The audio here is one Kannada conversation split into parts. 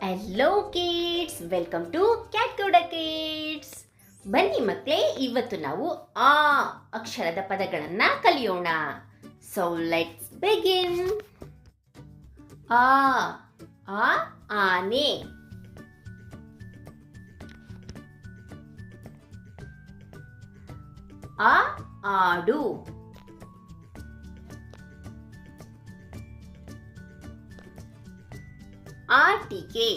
ಹಲೋ ಕಿಡ್ಸ್, ವೆಲ್ಕಮ್ ಟು ಕ್ಯಾಟ್ಗೌಡ ಕಿಡ್ಸ್. ಬನ್ನಿ ಮಕ್ಕಳೇ, ಇವತ್ತು ನಾವು ಆ ಅಕ್ಷರದ ಪದಗಳನ್ನ ಕಲಿಯೋಣ. So let's begin. ಆ ಆ ಆನೆ. ಆ ಆಡು. ಆಟಿಕೆ.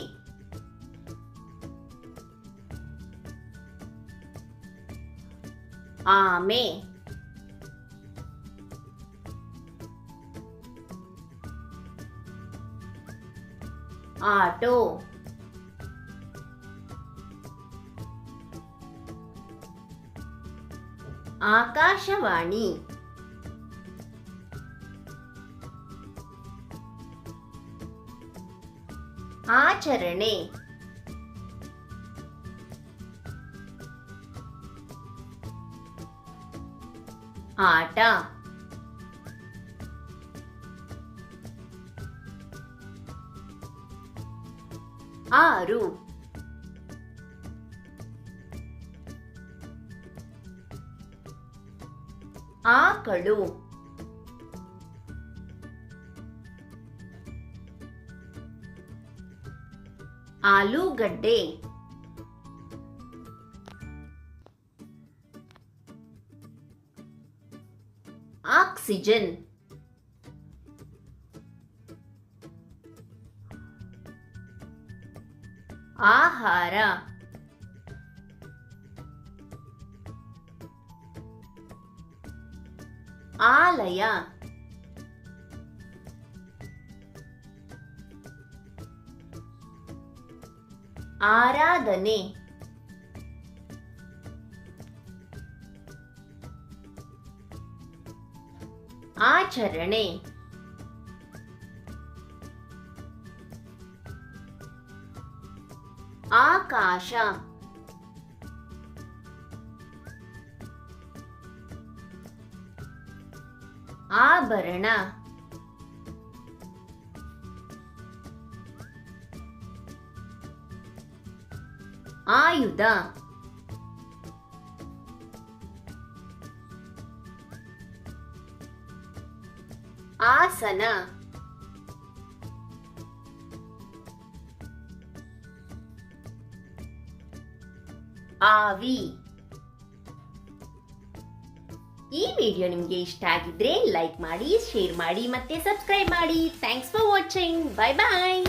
ಆಮೆ. ಆಟೋ. ಆಕಾಶವಾಣಿ. ಆಚರಣೆ. ಆಟ. ಆರು. ಆಕಳು. ಆಲೂಗಡ್ಡೆ. ಆಕ್ಸಿಜನ್. ಆಹಾರ. ಆಲಯ. ಆರಾಧನೆ. ಆಚರಣೆ. ಆಕಾಶ. ಆಭರಣ. ಆಯುಧ. ಆಸನ. ಆವಿ. ಈ ವಿಡಿಯೋ ನಿಮಗೆ ಇಷ್ಟ ಆಗಿದ್ರೆ ಲೈಕ್ ಮಾಡಿ, ಶೇರ್ ಮಾಡಿ ಮತ್ತೆ ಸಬ್ಸ್ಕ್ರೈಬ್ ಮಾಡಿ. Thanks for watching. Bye bye.